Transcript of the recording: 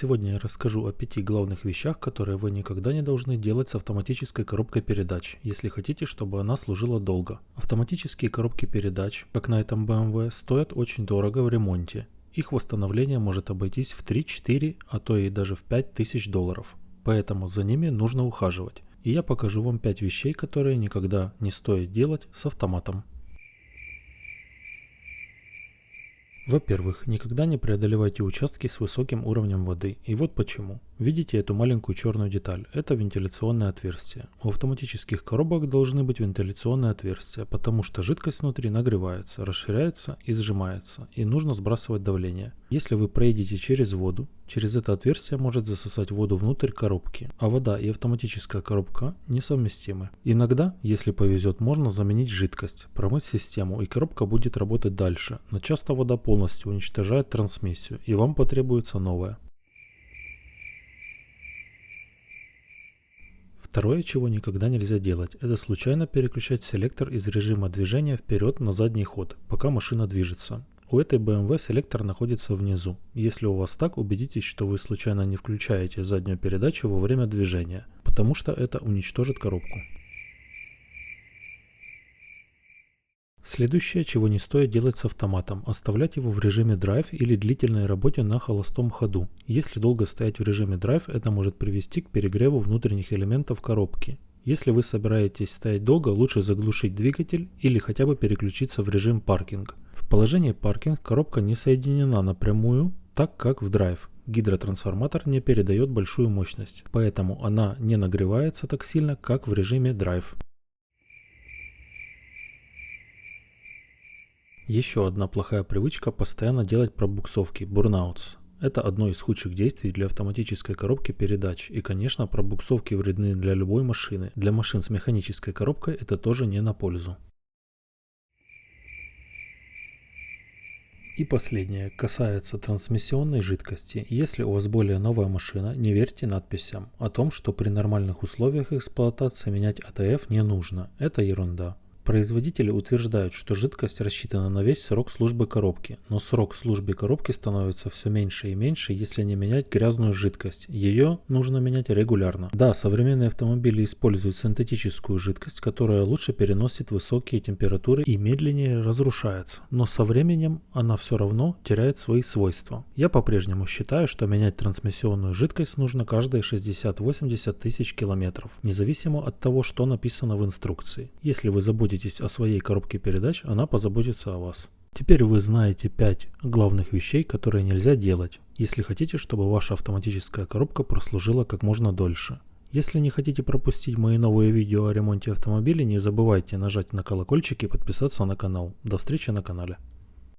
Сегодня я расскажу о 5 главных вещах, которые вы никогда не должны делать с автоматической коробкой передач, если хотите, чтобы она служила долго. Автоматические коробки передач, как на этом BMW, стоят очень дорого в ремонте. Их восстановление может обойтись в 3-4, а то и даже в $5000. Поэтому за ними нужно ухаживать. И я покажу вам 5 вещей, которые никогда не стоит делать с автоматом. Во-первых, никогда не преодолевайте участки с высоким уровнем воды. И вот почему. Видите эту маленькую черную деталь? Это вентиляционное отверстие. У автоматических коробок должны быть вентиляционные отверстия, потому что жидкость внутри нагревается, расширяется и сжимается, и нужно сбрасывать давление. Если вы проедете через воду, через это отверстие может засосать воду внутрь коробки, а вода и автоматическая коробка несовместимы. Иногда, если повезет, можно заменить жидкость, промыть систему, и коробка будет работать дальше, но часто вода полностью уничтожает трансмиссию, и вам потребуется новая. Второе, чего никогда нельзя делать, это случайно переключать селектор из режима движения вперед на задний ход, пока машина движется. У этой BMW селектор находится внизу. Если у вас так, убедитесь, что вы случайно не включаете заднюю передачу во время движения, потому что это уничтожит коробку. Следующее, чего не стоит делать с автоматом, оставлять его в режиме драйв или длительной работе на холостом ходу. Если долго стоять в режиме драйв, это может привести к перегреву внутренних элементов коробки. Если вы собираетесь стоять долго, лучше заглушить двигатель или хотя бы переключиться в режим паркинг. В положении паркинг коробка не соединена напрямую, так как в драйв. Гидротрансформатор не передает большую мощность, поэтому она не нагревается так сильно, как в режиме драйв. Еще одна плохая привычка – постоянно делать пробуксовки, бурнаутс. Это одно из худших действий для автоматической коробки передач. И, конечно, пробуксовки вредны для любой машины. Для машин с механической коробкой это тоже не на пользу. И последнее, касается трансмиссионной жидкости. Если у вас более новая машина, не верьте надписям о том, что при нормальных условиях эксплуатации менять АТФ не нужно. Это ерунда. Производители утверждают, что жидкость рассчитана на весь срок службы коробки, но срок службы коробки становится все меньше и меньше, если не менять грязную жидкость. Ее нужно менять регулярно. Да, современные автомобили используют синтетическую жидкость, которая лучше переносит высокие температуры и медленнее разрушается, но со временем она все равно теряет свои свойства. Я по-прежнему считаю, что менять трансмиссионную жидкость нужно каждые 60-80 тысяч километров, независимо от того, что написано в инструкции. Если вы заботитесь о своей коробке передач, она позаботится о вас. Теперь вы знаете 5 главных вещей, которые нельзя делать, если хотите, чтобы ваша автоматическая коробка прослужила как можно дольше. Если не хотите пропустить мои новые видео о ремонте автомобиля, не забывайте нажать на колокольчик и подписаться на канал. До встречи на канале.